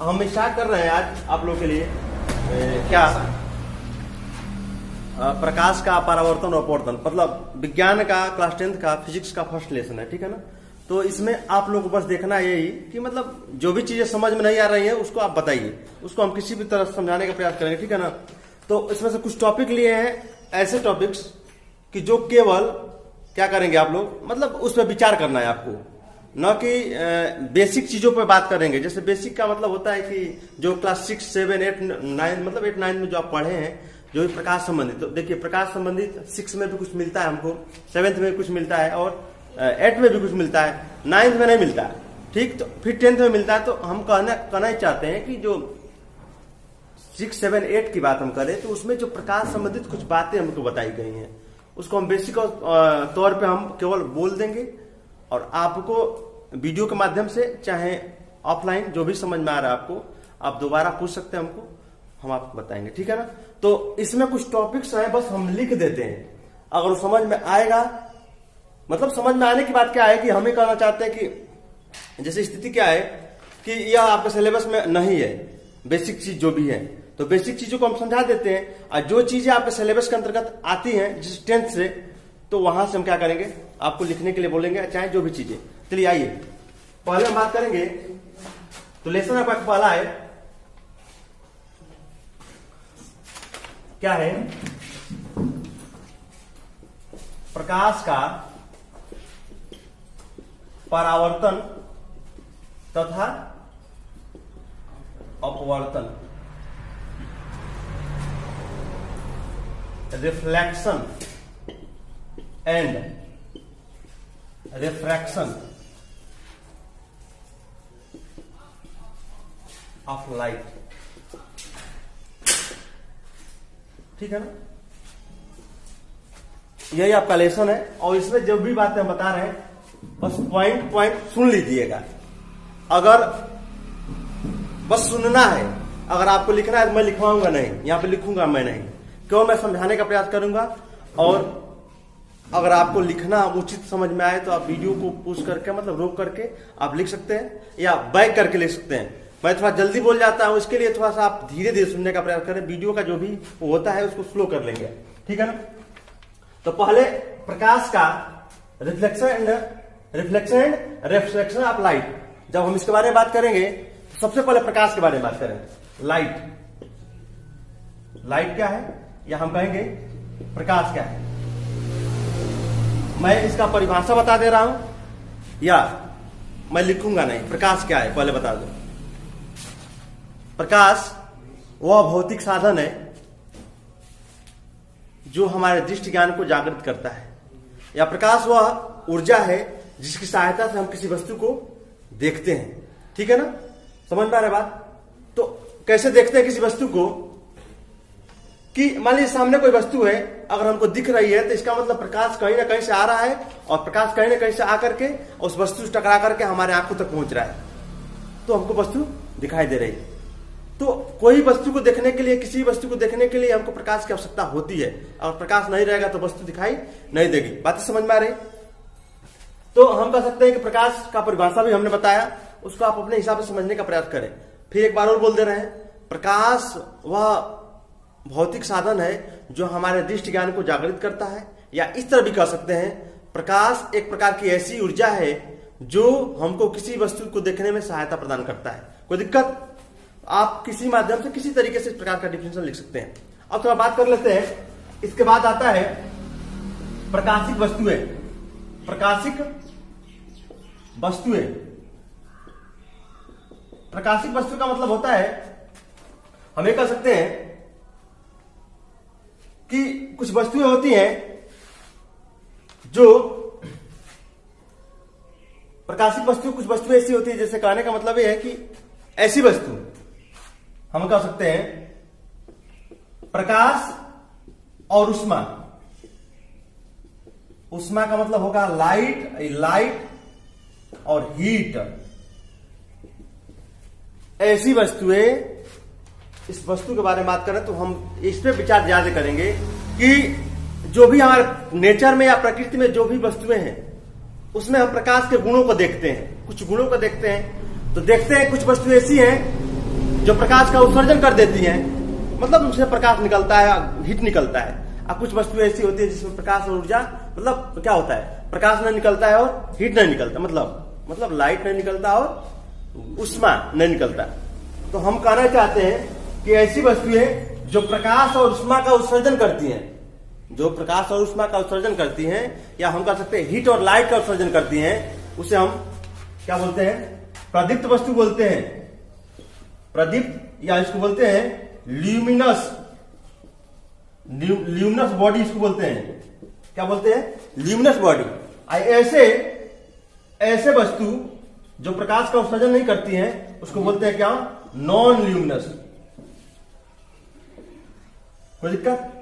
हम स्टार्ट कर रहे हैं आज आप लोग के लिए क्या प्रकाश का परावर्तन और अपवर्तन, मतलब विज्ञान का क्लास 10th का फिजिक्स का फर्स्ट लेसन है, ठीक है ना। तो इसमें आप लोग को बस देखना यही कि मतलब जो भी चीजें समझ में नहीं आ रही है उसको आप बताइए, उसको हम किसी भी तरह समझाने का प्रयास करेंगे, ठीक है ना। तो इसमें से कुछ टॉपिक लिए हैं, ऐसे टॉपिक्स कि जो केवल क्या करेंगे आप लोग, मतलब उस पर विचार करना है आपको, न कि बेसिक चीजों पर बात करेंगे। जैसे बेसिक का मतलब होता है कि जो क्लास 6, 7, 8, 9 मतलब 8, 9 में जो आप पढ़े हैं, जो भी प्रकाश संबंधित, तो देखिए प्रकाश संबंधित 6 में भी कुछ मिलता है हमको, 7th में कुछ मिलता है और 8 में भी कुछ मिलता है, 9th में नहीं मिलता है, ठीक। तो फिर 10th में मिलता है। तो हम कहना ही चाहते हैं कि जो 6, 7, 8 की बात हम करें तो उसमें जो प्रकाश संबंधित कुछ बातें हमको बताई गई हैं उसको हम बेसिक तौर पे हम केवल बोल देंगे और आपको वीडियो के माध्यम से चाहे ऑफलाइन जो भी समझ में आ रहा है आपको, आप दोबारा पूछ सकते हैं हमको, हम आपको बताएंगे, ठीक है ना। तो इसमें कुछ टॉपिक्स हैं, बस हम लिख देते हैं, अगर समझ में आएगा, मतलब समझ में आने की बात क्या है कि हमें कहना चाहते हैं कि जैसे स्थिति क्या है कि यह आपके सिलेबस में नहीं है, बेसिक चीज जो भी है, तो बेसिक चीजों को हम समझा देते हैं। और जो चीजें आपके सिलेबस के अंतर्गत आती हैं जिस 10th से, तो वहां से हम क्या करेंगे, आपको लिखने के लिए बोलेंगे, चाहे जो भी चीजें। चलिए आइए पहले हम बात करेंगे, तो लेसन आपका पहला है, क्या है, प्रकाश का परावर्तन तथा अपवर्तन, reflection and refraction of light, ठीक है ना। यही आपका लेसन है और इसमें जो भी बातें हम बता रहे हैं बस पॉइंट सुन लीजिएगा। अगर बस सुनना है, अगर आपको लिखना है तो मैं लिखवाऊंगा नहीं, यहां पे लिखूंगा मैं नहीं, क्यों, मैं समझाने का प्रयास करूंगा। और अगर आपको लिखना उचित समझ में आए तो आप वीडियो को पुश करके, मतलब रोक करके आप लिख सकते हैं या बैक करके लिख सकते हैं। मैं थोड़ा जल्दी बोल जाता हूं, इसके लिए थोड़ा सा आप धीरे धीरे सुनने का प्रयास करें, वीडियो का जो भी होता है उसको स्लो कर लेंगे, ठीक है ना। तो पहले प्रकाश का reflection and reflection of light, जब हम इसके बारे में बात करेंगे तो सबसे पहले प्रकाश के बारे में बात करेंगे। लाइट क्या है, या हम कहेंगे प्रकाश क्या है। मैं इसका परिभाषा बता दे रहा हूं या मैं लिखूंगा नहीं, प्रकाश क्या है पहले बता दो। प्रकाश वह भौतिक साधन है जो हमारे दृष्टि ज्ञान को जागृत करता है, या प्रकाश वह ऊर्जा है जिसकी सहायता से हम किसी वस्तु को देखते हैं, ठीक है ना। समझ में आ रहा है बात। तो कैसे देखते हैं किसी वस्तु को, कि मान लीजिए सामने कोई वस्तु है, अगर हमको दिख रही है तो इसका मतलब प्रकाश कहीं ना कहीं से आ रहा है और प्रकाश कहीं ना कहीं से आकर के उस वस्तु से टकरा करके हमारे आंखों तक पहुंच रहा है, तो हमको वस्तु दिखाई दे रही है। तो कोई वस्तु को देखने के लिए, किसी वस्तु को देखने के लिए हमको प्रकाश की आवश्यकता होती है, अगर प्रकाश नहीं रहेगा तो वस्तु दिखाई नहीं देगी। बातें समझ में आ रही। तो हम कह सकते हैं कि प्रकाश का परिभाषा भी हमने बताया, उसको आप अपने हिसाब से समझने का प्रयास करें। फिर एक बार और बोल दे रहे हैं, प्रकाश वह भौतिक साधन है जो हमारे दृष्टि ज्ञान को जागृत करता है, या इस तरह भी कह सकते हैं प्रकाश एक प्रकार की ऐसी ऊर्जा है जो हमको किसी वस्तु को देखने में सहायता प्रदान करता है। कोई दिक्कत, आप किसी माध्यम से किसी तरीके से इस प्रकार का डिफिनेशन लिख सकते हैं। अब थोड़ा बात कर लेते हैं, इसके बाद आता है प्रकाशिक वस्तुएं। प्रकाशिक वस्तुएं, प्रकाशिक वस्तु का मतलब होता है, हम ये कह सकते हैं कि कुछ वस्तुएं होती हैं जो प्रकाशिक वस्तु, कुछ वस्तुएं ऐसी होती है, जैसे कहने का मतलब यह है कि ऐसी वस्तु हम कह सकते हैं प्रकाश और उष्मा। उष्मा का मतलब होगा लाइट और हीट। ऐसी वस्तुएं, इस वस्तु के बारे में बात करें तो हम इस पे विचार ज्यादा करेंगे कि जो भी हमारे नेचर में या प्रकृति में जो भी वस्तुएं हैं उसमें हम प्रकाश के गुणों को देखते हैं, कुछ गुणों को देखते हैं। तो देखते हैं कुछ वस्तु ऐसी हैं जो प्रकाश का उत्सर्जन कर देती हैं, मतलब उनसे प्रकाश निकलता है, हीट निकलता है। और कुछ वस्तु ऐसी होती है जिसमें प्रकाश और ऊर्जा, मतलब क्या होता है, प्रकाश नहीं निकलता है और हीट नहीं निकलता, मतलब लाइट नहीं निकलता और उष्मा नहीं निकलता। तो हम कहना चाहते हैं कि ऐसी वस्तुएं जो प्रकाश और उष्मा का उत्सर्जन करती हैं, जो प्रकाश और उष्मा का उत्सर्जन करती हैं, या हम कह सकते हैं हीट और लाइट का उत्सर्जन करती हैं, उसे हम क्या बोलते हैं, प्रदीप्त वस्तु बोलते हैं। प्रदीप्त, या इसको बोलते हैं ल्यूमिनस बॉडी, इसको बोलते हैं, क्या बोलते हैं, ल्यूमिनस बॉडी। ऐसे वस्तु जो प्रकाश का उत्सर्जन नहीं करती हैं उसको बोलते हैं क्या, नॉन ल्यूमिनस। कोई दिक्कत?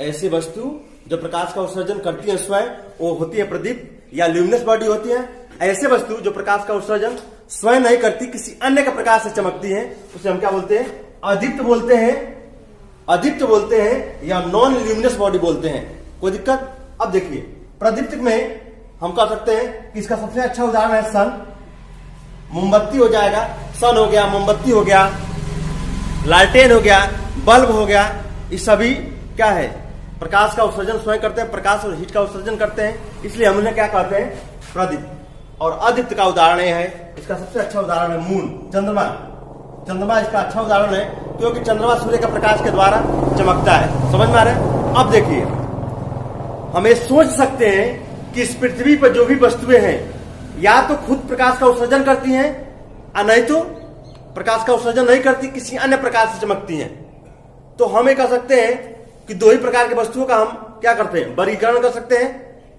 ऐसी वस्तु जो प्रकाश का उत्सर्जन करती है स्वयं, वो होती है प्रदीप्त या ल्यूमिनस बॉडी होती है। ऐसे वस्तु जो प्रकाश का उत्सर्जन स्वयं नहीं करती, किसी अन्य के प्रकाश से चमकती है, उसे हम क्या बोलते हैं, अदीप्त बोलते हैं या नॉन ल्यूमिनस बॉडी बोलते हैं। कोई दिक्कत? अब देखिए, प्रदीप्त में हम कह सकते हैं कि इसका सबसे अच्छा उदाहरण है सन, मोमबत्ती हो जाएगा, सन हो गया, मोमबत्ती हो गया, लालटेन हो गया, बल्ब हो गया। ये सभी क्या है, प्रकाश का उत्सर्जन स्वयं करते हैं, प्रकाश और हीट का उत्सर्जन करते हैं, इसलिए हम उन्हें क्या कहते हैं, प्रदीप्त। और अदीप्त का उदाहरण यह है, इसका सबसे अच्छा उदाहरण है मून, चंद्रमा इसका अच्छा उदाहरण है, क्योंकि चंद्रमा सूर्य का प्रकाश के द्वारा चमकता है। समझ में आ रहा है? अब देखिए, हम ये सोच सकते हैं कि इस पृथ्वी पर जो भी वस्तुएं हैं, या तो खुद प्रकाश का उत्सर्जन करती हैं, और नहीं तो प्रकाश का उत्सर्जन नहीं करती, किसी अन्य प्रकाश से चमकती हैं। तो हम ये कह सकते हैं कि दो ही प्रकार की वस्तुओं का हम क्या करते हैं, वर्गीकरण कर सकते हैं,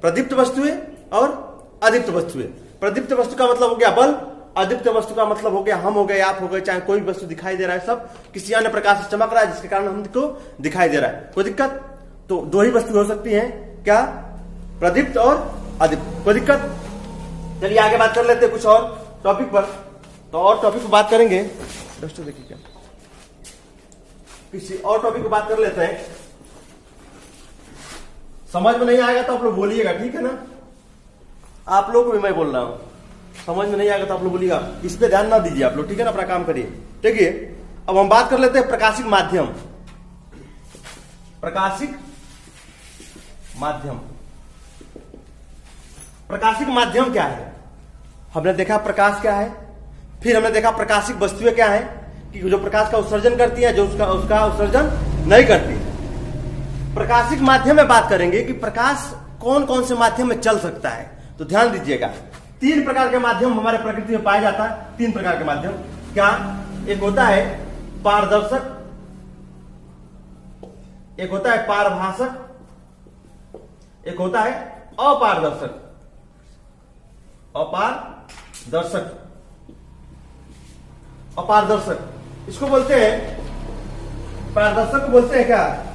प्रदीप्त वस्तुएं और अदीप्त वस्तुएं। प्रदीप्त वस्तु का मतलब हो गया बल्ब, अदीप्त वस्तु का मतलब हो गया हम हो गए, आप हो गए, चाहे कोई वस्तु दिखाई दे रहा है, सब किसी अन्य प्रकाश से चमक रहा है जिसके कारण हमको दिखाई दे रहा है। कोई दिक्कत? तो दो ही वस्तु हो सकती हैं, क्या, प्रदीप्त और अदीप्त। कोई दिक्कत? चलिए आगे बात कर लेते हैं कुछ और टॉपिक पर। तो और टॉपिक पर बात करेंगे, दोस्तों देखिए क्या, किसी और टॉपिक पर बात कर लेते हैं। समझ में नहीं आएगा तो आप लोग बोलिएगा, ठीक है ना? आप लोग को भी मैं बोल रहा हूं, समझ में नहीं आएगा तो आप लोग बोलिएगा, इस पे ध्यान ना दीजिए आप लोग, ठीक है ना? अपना काम करिए। देखिए, अब हम बात कर लेते हैं प्रकाशिक माध्यम। प्रकाशिक माध्यम क्या है? हमने देखा प्रकाश क्या है, फिर हमने देखा प्रकाशिक वस्तुएं क्या है, कि जो प्रकाश का उत्सर्जन करती है, जो उसका उत्सर्जन नहीं करती। प्रकाशिक माध्यम में बात करेंगे कि प्रकाश कौन कौन से माध्यम में चल सकता है। तो ध्यान दीजिएगा, 3 प्रकार के माध्यम हमारे प्रकृति में पाया जाता है। 3 प्रकार के माध्यम क्या? एक होता है पारदर्शक, एक होता है पारभाषक, एक होता है अपारदर्शक। अपारदर्शक इसको बोलते हैं, पारदर्शक को बोलते हैं क्या,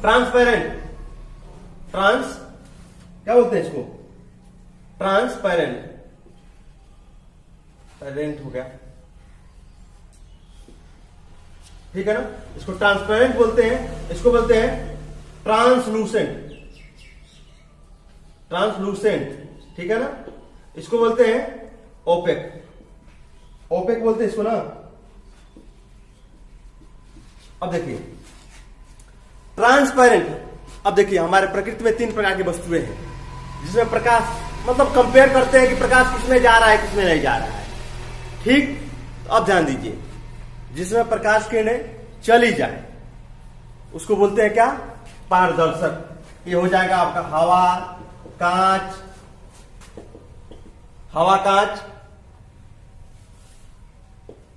ट्रांसपेरेंट। क्या बोलते हैं इसको, ट्रांसपेरेंट हो गया, ठीक है ना? इसको ट्रांसपेरेंट बोलते हैं, इसको बोलते हैं ट्रांसलूसेंट, ठीक है ना? इसको बोलते हैं ओपेक बोलते हैं इसको ना। अब देखिए ट्रांसपेरेंट, अब देखिए हमारे प्रकृति में 3 प्रकार की वस्तुएं हैं जिसमें प्रकाश, मतलब कंपेयर करते हैं कि प्रकाश किसमें जा रहा है किसमें नहीं जा रहा है, ठीक? तो अब ध्यान दीजिए, जिसमें प्रकाश किरणें चली जाए उसको बोलते हैं क्या, पारदर्शक। ये हो जाएगा आपका हवा, कांच,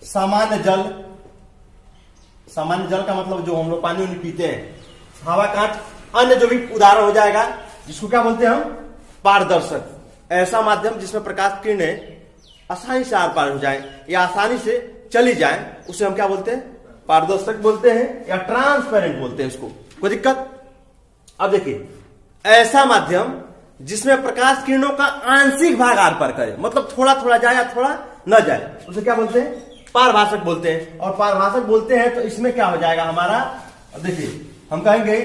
सामान्य जल का मतलब जो हम लोग पानी उनी पीते हैं, हवा, कांच, अन्य जो भी उदाहरण हो जाएगा, जिसको क्या बोलते हैं हम, पारदर्शक। ऐसा माध्यम जिसमें प्रकाश किरणें आसानी से आर पार हो जाए या आसानी से चली जाए, उसे हम क्या बोलते हैं, पारदर्शक बोलते हैं या ट्रांसपेरेंट बोलते हैं इसको। कोई दिक्कत? अब देखिए, ऐसा माध्यम जिसमें प्रकाश किरणों का आंशिक भाग आर पार करे, मतलब थोड़ा थोड़ा जाए या थोड़ा न जाए, उसे क्या बोलते हैं, पारभाषक बोलते हैं। और पारभाषक बोलते हैं तो इसमें क्या हो जाएगा हमारा, अब देखिए हम कहेंगे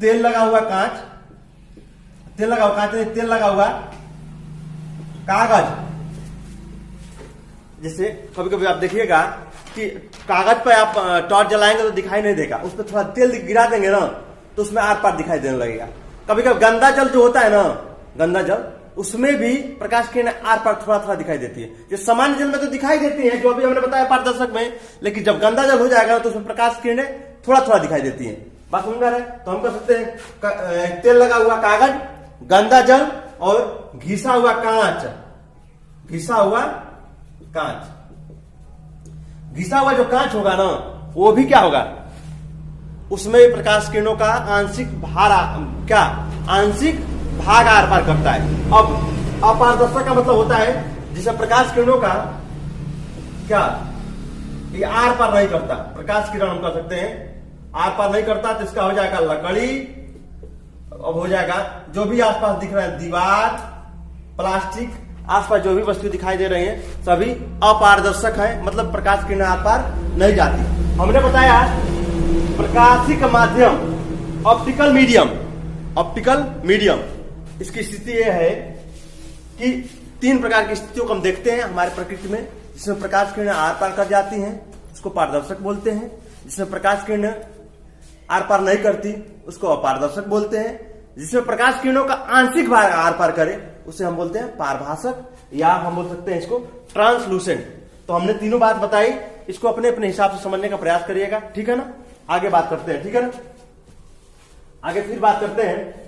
तेल लगा हुआ कांच, तेल लगा हुआ कांच नहीं, तेल लगा हुआ कागज। जैसे कभी कभी आप देखिएगा कि कागज पे आप टॉर्च जलाएंगे तो दिखाई नहीं देगा, उस पर थोड़ा तेल गिरा देंगे ना तो उसमें आर पार दिखाई देने लगेगा। कभी कभी गंदा जल जो होता है ना, गंदा जल, उसमें भी प्रकाश किरण आर पार थोड़ा थोड़ा दिखाई देती है। जो सामान्य जल में तो दिखाई देती है, जो अभी हमने बताया पारदर्शक में, लेकिन जब गंदा जल हो जाएगा तो उसमें प्रकाश किरणें थोड़ा थोड़ा दिखाई देती है। बात समझ में आ रहा है? तो हम कर सकते हैं तेल लगा हुआ कागज, गंदा जल और घिसा हुआ कांच। घिसा हुआ कांच, घिसा हुआ जो कांच होगा ना, वो भी क्या होगा, उसमें प्रकाश किरणों का आंशिक भाग आर पार करता है। अब अपारदर्शक का मतलब होता है जिसमें प्रकाश किरणों का क्या, ये आर पार नहीं करता। प्रकाश किरण हम कह सकते हैं आर पार नहीं करता, तो इसका हो जाएगा लकड़ी, अब हो जाएगा जो भी आसपास दिख रहा है, दीवार, प्लास्टिक, आसपास जो भी वस्तु दिखाई दे रही है सभी अपारदर्शक है, मतलब प्रकाश किरण आर पार नहीं जाती। हमने बताया प्रकाशिक माध्यम, ऑप्टिकल मीडियम, इसकी स्थिति यह है कि 3 प्रकार की स्थितियों को हम देखते हैं हमारे प्रकृति में, जिसमें प्रकाश किरण आर पार कर जाती हैं उसको पारदर्शक बोलते हैं, जिसमें प्रकाश किरण आर पार नहीं करती उसको अपारदर्शक बोलते हैं, जिसमें प्रकाश किरणों का आंशिक भाग आर पार करे उसे हम बोलते हैं पारभासक, या हम बोल सकते हैं इसको ट्रांसलूसेंट। तो हमने तीनों बात बताई, इसको अपने अपने हिसाब से समझने का प्रयास करिएगा, ठीक है ना। आगे बात करते हैं, ठीक है ना, आगे फिर बात करते हैं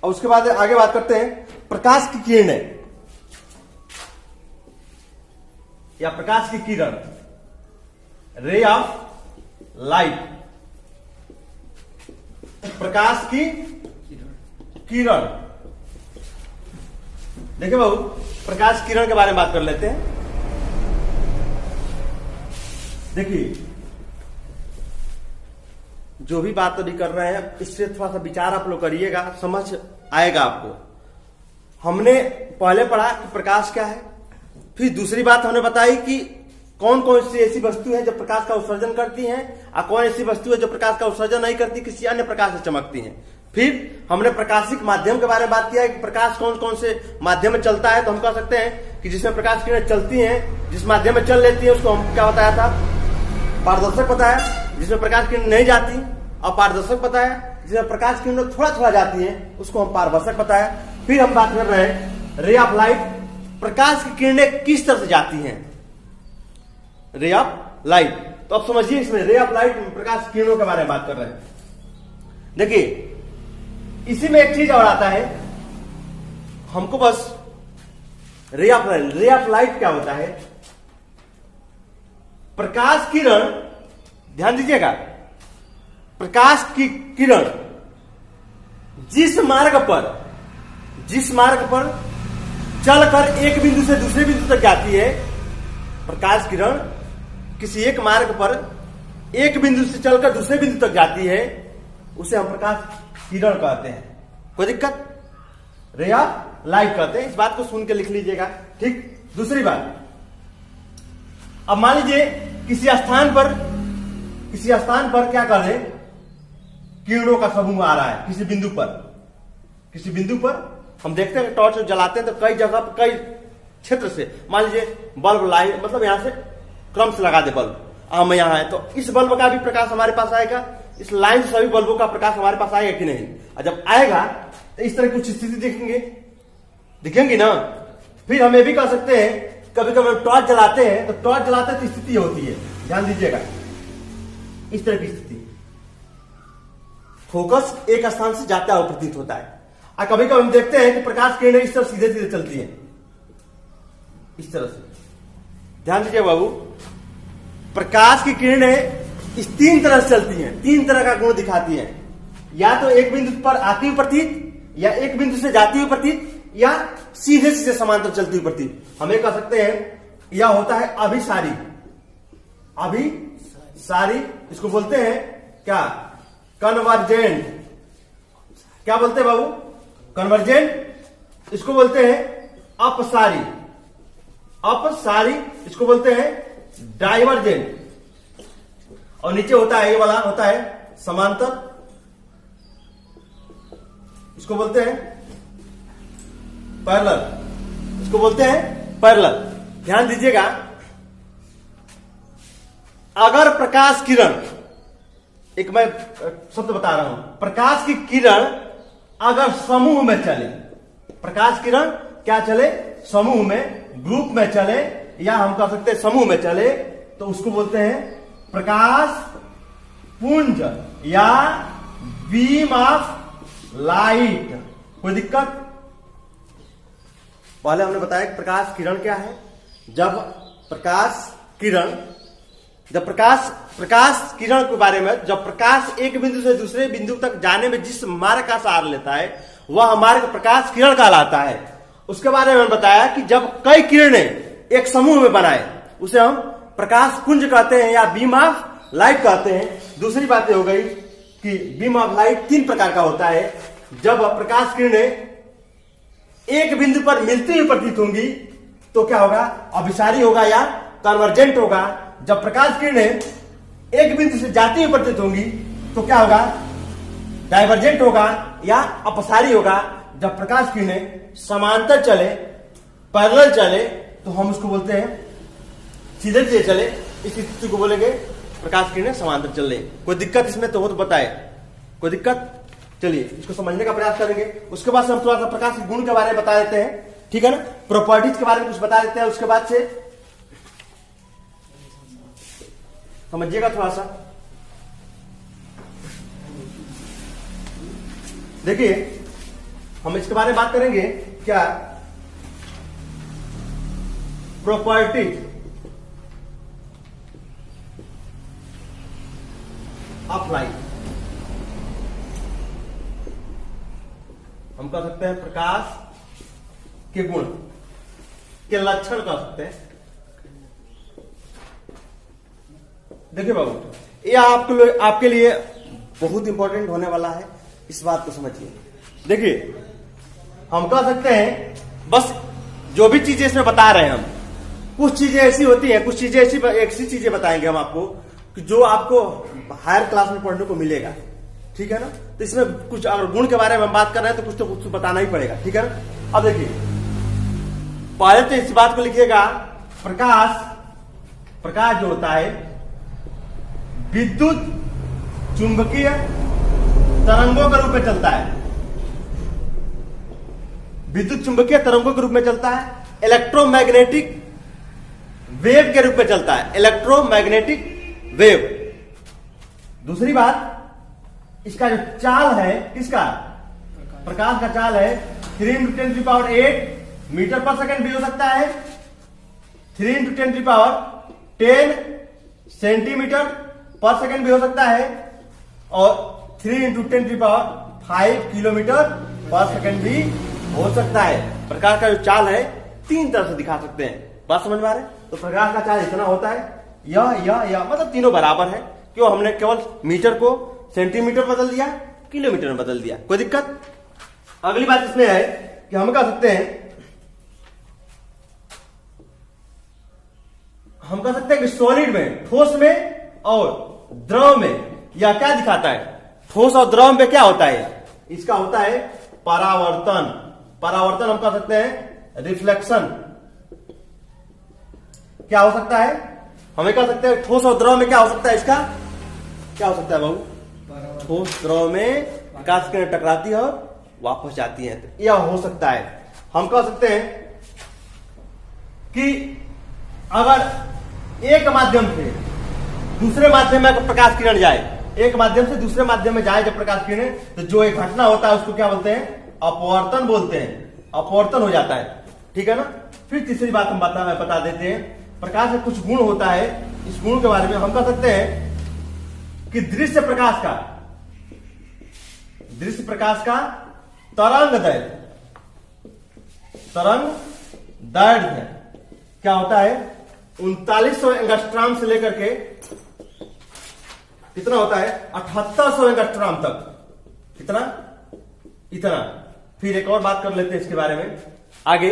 और उसके बाद आगे बात करते हैं प्रकाश की किरणें या प्रकाश की किरण, रे ऑफ लाइट। प्रकाश की किरण, देखिए बाबू, प्रकाश किरण के बारे में बात कर लेते हैं। देखिए, जो भी बात अभी कर रहे हैं इससे थोड़ा सा विचार आप लोग करिएगा, समझ आएगा आपको। हमने पहले पढ़ा कि प्रकाश क्या है, फिर दूसरी बात हमने बताई कि कौन कौन सी ऐसी वस्तु है जो प्रकाश का उत्सर्जन करती हैं और कौन ऐसी वस्तु है जो प्रकाश का उत्सर्जन नहीं करती, किसी अन्य प्रकाश से चमकती हैं। फिर हमने प्रकाशिक माध्यम के बारे में बात किया कि प्रकाश कौन कौन से माध्यम में चलता है। तो हम कह सकते हैं कि जिसमें प्रकाश किरणें चलती हैं, जिस माध्यम में चल लेती है उसको हम क्या बताया था, पारदर्शक बताया। जिसमें प्रकाश किरण नहीं जाती अपारदर्शक बताया। जिसमें प्रकाश किरण थोड़ा थोड़ा जाती है उसको हम पारदर्शक बताया। फिर हम बात कर रहे हैं रे ऑफ लाइट, प्रकाश की किरणें किस तरह से जाती हैं, रे ऑफ लाइट। तो अब समझिए, इसमें रे ऑफ लाइट में प्रकाश किरणों के बारे में बात कर रहे हैं। देखिए, इसी में एक चीज और आता है, हमको बस रे ऑफ लाइट क्या होता है, प्रकाश किरण, ध्यान दीजिएगा, प्रकाश की किरण जिस मार्ग पर चलकर एक बिंदु से दूसरे बिंदु तक जाती है, प्रकाश किरण किसी एक मार्ग पर एक बिंदु से चलकर दूसरे बिंदु तक जाती है, उसे हम प्रकाश किरण कहते हैं। कोई दिक्कत, रे ऑफ लाइट कहते हैं। इस बात को सुन के लिख लीजिएगा, ठीक। दूसरी बात, अब मान लीजिए किसी स्थान पर क्या कर रहे, किरणों का समूह आ रहा है किसी बिंदु पर हम देखते हैं टॉर्च जलाते हैं तो कई जगह पर, कई क्षेत्र से, मान लीजिए बल्ब लाइट, मतलब यहां से क्रम से लगा दे बल्ब, हम यहां है तो इस बल्ब का भी प्रकाश हमारे पास आएगा, इस लाइन से सभी बल्बों का प्रकाश हमारे पास आएगा कि नहीं। और जब आएगा तो इस तरह कुछ स्थिति दिखेंगी ना। फिर हम ये भी कह सकते हैं, कभी कभी टॉर्च जलाते हैं तो टॉर्च जलाते तो स्थिति होती है, ध्यान दीजिएगा, इस तरह की स्थिति, फोकस एक स्थान से जाता हुआ प्रतीत होता है। और कभी कभी हम देखते हैं कि प्रकाश किरणें इस तरह सीधे सीधे चलती हैं, इस तरह से। ध्यान दीजिए बाबू, प्रकाश की किरणें इस 3 तरह से चलती हैं, 3 तरह का गुण दिखाती हैं, या तो एक बिंदु पर आती हुई प्रतीत, या एक बिंदु से जाती हुई प्रतीत, या सीधे सीधे समांतर चलती हुई प्रतीत। हम ये कह सकते हैं यह होता है अभिसारी, इसको बोलते हैं क्या, कन्वर्जेंट। क्या बोलते हैं बाबू, कन्वर्जेंट। इसको बोलते हैं अपसारी, इसको बोलते हैं डाइवर्जेंट, और नीचे होता है ये वाला होता है समांतर, इसको बोलते हैं पैरेलल, इसको बोलते हैं पैरेलल। ध्यान दीजिएगा, अगर प्रकाश किरण, एक मैं शब्द बता रहा हूं, प्रकाश की किरण अगर समूह में चले, प्रकाश किरण क्या चले, समूह में, ग्रुप में चले, या हम कह सकते हैं समूह में चले, तो उसको बोलते हैं प्रकाश पुंज या बीम ऑफ लाइट। कोई दिक्कत? पहले हमने बताया कि प्रकाश किरण क्या है। जब प्रकाश किरण के बारे में, जब प्रकाश एक बिंदु से दूसरे बिंदु तक जाने में जिस मार्ग का सहारा लेता है वह मार्ग प्रकाश किरण कहलाता है। उसके बारे में बताया कि जब कई किरणें एक समूह में बनाए उसे हम प्रकाश पुंज कहते हैं या बीम ऑफ लाइट कहते हैं। दूसरी बात हो गई कि बीम ऑफ लाइट 3 प्रकार का होता है। जब प्रकाश किरणें एक बिंदु पर मिलती हुई प्रतीत होंगी तो क्या होगा, अभिसारी होगा या कन्वर्जेंट होगा। जब प्रकाश किरणें एक बिंदु से जाती हुई प्रतीत होंगी तो क्या होगा, डाइवर्जेंट होगा या अपसारी होगा। जब प्रकाश किरणें समांतर चले, पैरेलल चले, तो हम उसको बोलते हैं सीधे सीधे चले, इस स्थिति को बोलेंगे प्रकाश किरणें समांतर चल रही। कोई दिक्कत इसमें तो हो तो बताए, कोई दिक्कत? चलिए इसको समझने का प्रयास करेंगे। उसके बाद से हम थोड़ा सा प्रकाश के गुण के बारे में बता देते हैं, ठीक है ना, प्रॉपर्टीज के बारे में कुछ बता देते हैं। उसके बाद से समझिएगा थोड़ा सा। देखिए हम इसके बारे में बात करेंगे, क्या प्रॉपर्टीज ऑफ लाइट। हम कह सकते हैं प्रकाश के गुण के लक्षण कह सकते हैं। देखिए बाबू, ये आपके लिए बहुत इंपॉर्टेंट होने वाला है, इस बात को समझिए। देखिए हम कह सकते हैं, बस जो भी चीजें इसमें बता रहे हैं हम, कुछ चीजें ऐसी होती हैं, कुछ चीजें ऐसी चीजें बताएंगे हम आपको कि जो आपको हायर क्लास में पढ़ने को मिलेगा, ठीक है ना। तो इसमें कुछ अगर गुण के बारे में हम बात कर रहे हैं तो कुछ बताना ही पड़ेगा, ठीक है ना। अब देखिए पहले तो इस बात को लिखिएगा, प्रकाश जो होता है विद्युत चुंबकीय तरंगों के रूप में चलता है, विद्युत चुंबकीय तरंगों के रूप में चलता है, इलेक्ट्रोमैग्नेटिक वेव के रूप में चलता है, इलेक्ट्रोमैग्नेटिक वेव। दूसरी बात, इसका जो चाल है, किसका, प्रकाश का चाल है 3 × 10⁸ मीटर पर सेकंड भी हो सकता है, 3 × 10⁻10 सेंटीमीटर पर सेकंड भी हो सकता है, और 3 × 10⁵ किलोमीटर पर सेकंड भी हो सकता है। प्रकाश का जो चाल है 3 तरह से दिखा सकते हैं। बात समझ में आ रहा है? तो प्रकाश का चाल इतना होता है, यह मतलब तीनों बराबर है। क्यों, हमने केवल मीटर को सेंटीमीटर बदल दिया, किलोमीटर में बदल दिया। कोई दिक्कत? अगली बात इसमें है कि हम कह सकते हैं कि सॉलिड में, ठोस में और द्रव में यह क्या दिखाता है, ठोस और द्रव में क्या होता है, इसका होता है परावर्तन। परावर्तन हम कह सकते हैं रिफ्लेक्शन। क्या हो सकता है, हमें कह सकते हैं ठोस और द्रव में क्या हो सकता है, इसका क्या हो सकता है बाबू, ठोस द्रव में प्रकाश किरण टकराती है और वापस जाती है, तो यह हो सकता है। हम कह सकते हैं कि अगर एक माध्यम से दूसरे माध्यम में प्रकाश किरण जाए, एक माध्यम से दूसरे माध्यम में जाए जब प्रकाश किरण, तो जो एक घटना होता है उसको क्या बोलते हैं, अपवर्तन बोलते हैं, अपवर्तन हो जाता है, ठीक है ना। फिर तीसरी बात हम बता देते हैं, प्रकाश का कुछ गुण होता है, इस गुण के बारे में हम कह सकते हैं कि दृश्य प्रकाश का तरंग दैर्घ्य क्या होता है, 3900 एंगस्ट्रॉम से लेकर के कितना होता है, 7800 एंगस्ट्रॉम तक। कितना, इतना। फिर एक और बात कर लेते हैं इसके बारे में आगे,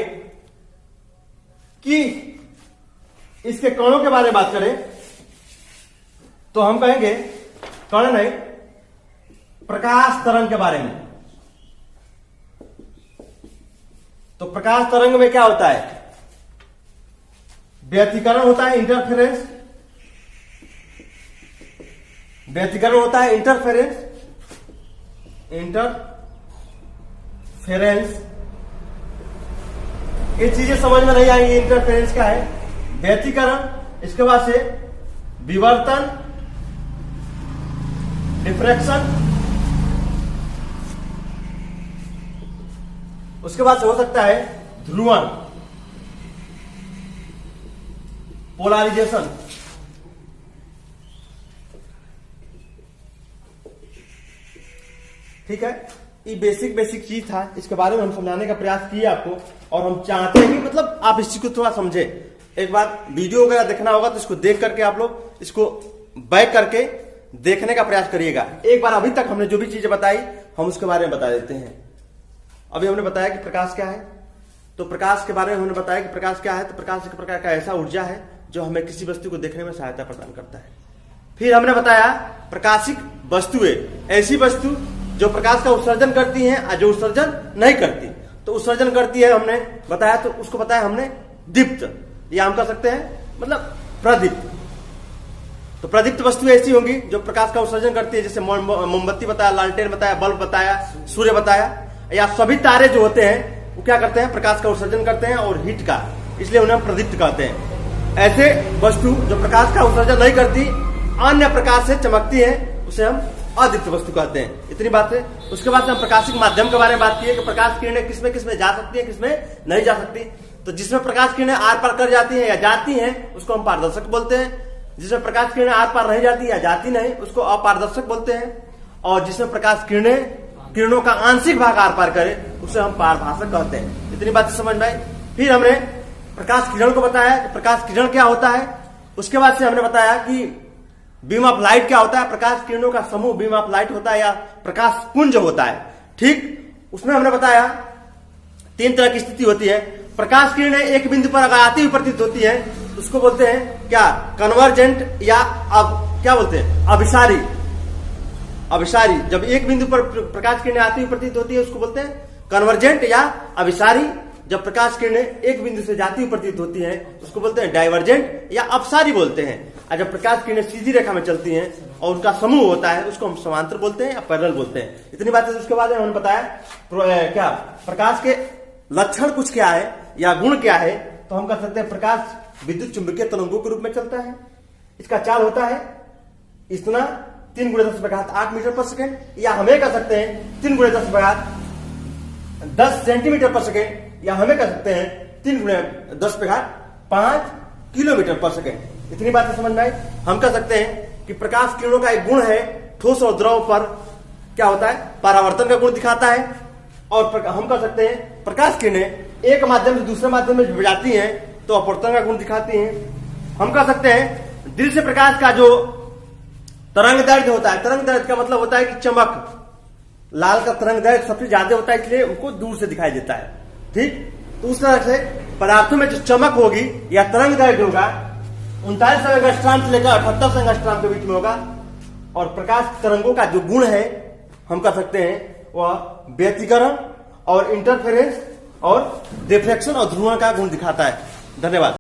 कि इसके कणों के बारे में बात करें तो हम कहेंगे कर्ण नहीं, प्रकाश तरंग के बारे में। तो प्रकाश तरंग में क्या होता है? व्यतिकरण होता है, इंटरफेरेंस। व्यतिकरण होता है, इंटरफेरेंस। ये चीजें समझ में नहीं आएंगी। इंटरफेरेंस क्या है? व्यतिकरण, इसके बाद से विवर्तन, डिफ्रैक्शन, उसके बाद से हो सकता है ध्रुवण, पोलराइजेशन। ठीक है, ये बेसिक चीज था, इसके बारे में हम समझाने का प्रयास किए आपको, और हम चाहते हैं कि मतलब आप इस चीज को थोड़ा समझे। एक बार वीडियो वगैरह देखना होगा तो इसको देख करके आप लोग इसको बैक करके देखने का प्रयास करिएगा। एक बार अभी तक हमने जो भी चीजें बताई हम उसके बारे में बता देते हैं। अभी हमने बताया कि प्रकाश क्या है, तो प्रकाश के बारे में हमने बताया कि प्रकाश क्या है। तो प्रकाश एक प्रकार का ऐसा ऊर्जा है जो हमें किसी वस्तु को देखने में सहायता प्रदान करता है। फिर हमने बताया प्रकाशिक वस्तुएं, ऐसी वस्तु जो प्रकाश का उत्सर्जन करती हैं और जो उत्सर्जन नहीं करती। तो उत्सर्जन करती है हमने बताया, तो उसको बताया हमने दीप्त, या हम कह सकते हैं मतलब प्रदीप्त। तो प्रदीप्त वस्तुएं ऐसी होंगी जो प्रकाश का उत्सर्जन करती है, जैसे मोमबत्ती बताया, लालटेन बताया, बल्ब बताया, सूर्य बताया, या सभी तारे जो होते हैं वो क्या करते हैं? प्रकाश का उत्सर्जन करते हैं और हीट का, इसलिए उन्हें प्रदीप्त कहते हैं। ऐसे वस्तु जो प्रकाश का उत्सर्जन नहीं करती, अन्य प्रकाश से चमकती है, उसे हम अदीप्त वस्तु कहते हैं। इतनी बात है। उसके बाद हम प्रकाशिक माध्यम के बारे में बात की कि प्रकाश किरणें किसमें किसमें जा सकती है, किसमें नहीं जा सकती। तो जिसमें प्रकाश किरणें आर पार कर जाती हैं या जाती हैं उसको हम पारदर्शक बोलते हैं। जिसमें प्रकाश किरणें आर पार नहीं जाती या जाती नहीं उसको अपारदर्शक बोलते हैं। और जिसमें प्रकाश किरणों का आंशिक भाग आर पार करे उसे हम पारभाषक कहते हैं। इतनी बातें समझ में आई। फिर हमने प्रकाश किरण को बताया कि प्रकाश किरण क्या होता है। उसके बाद से हमने बताया कि बीम ऑफ लाइट क्या होता है। प्रकाश किरणों का समूह बीम ऑफ लाइट होता है या प्रकाश पुंज होता है। ठीक, उसमें हमने बताया 3 तरह की स्थिति होती है। प्रकाश किरणें एक बिंदु पर अगर आती हुई प्रतीत होती है तो उसको बोलते हैं क्या? कन्वर्जेंट, या अब क्या बोलते हैं? अभिसारी। अभिसारी, जब एक बिंदु पर प्रकाश किरणें आती हुई प्रतीत होती है उसको बोलते हैं कन्वर्जेंट या अभिसारी। जब प्रकाश किरणें एक बिंदु से जाती हुई प्रतीत होती हैं उसको बोलते हैं डाइवर्जेंट या अपसारी बोलते हैं। और जब प्रकाश किरणें सीधी रेखा में चलती हैं और उनका समूह होता है उसको हम समांतर बोलते हैं या पैरेलल बोलते हैं। इतनी बातें। उसके बाद हमने बताया क्या प्रकाश के लक्षण कुछ क्या है या गुण क्या है। तो हम कह सकते हैं प्रकाश विद्युत चुंबकीय तरंगों के रूप में चलता है। इसका चाल होता है इतना 3 × 10⁸ मीटर पर सेकेंड, या हमें कह सकते हैं 3 × 10⁻10 सेंटीमीटर पर सेकेंड, या हमें कह सकते हैं 3 × 10⁵5 किलोमीटर पर सेकेंड। इतनी बातें समझ में आई। हम कह सकते हैं कि प्रकाश किरणों का एक गुण है ठोस और द्रव पर क्या होता है? परावर्तन का गुण दिखाता है। और हम कह सकते हैं प्रकाश किरणें एक माध्यम से दूसरे माध्यम में जब जाती हैं तो अपवर्तन का गुण दिखाती हैं। हम कह सकते हैं दृश्य प्रकाश का जो तरंग दैर्घ्य होता है, तरंग दैर्घ्य का मतलब होता है कि चमक, लाल का तरंग दैर्घ्य सबसे ज्यादा होता है इसलिए उनको दूर से दिखाई देता है। ठीक, तो उस तरह से पदार्थों में जो चमक होगी या तरंग दैर्घ्य होगा 39 एंगस्ट्रॉम से लेकर 78 एंगस्ट्रॉम के बीच में होगा। और प्रकाश तरंगों का जो गुण है हम कह सकते हैं वह व्यतिकरण और इंटरफेरेंस और डिफ्रैक्शन और ध्रुवण का गुण दिखाता है। धन्यवाद।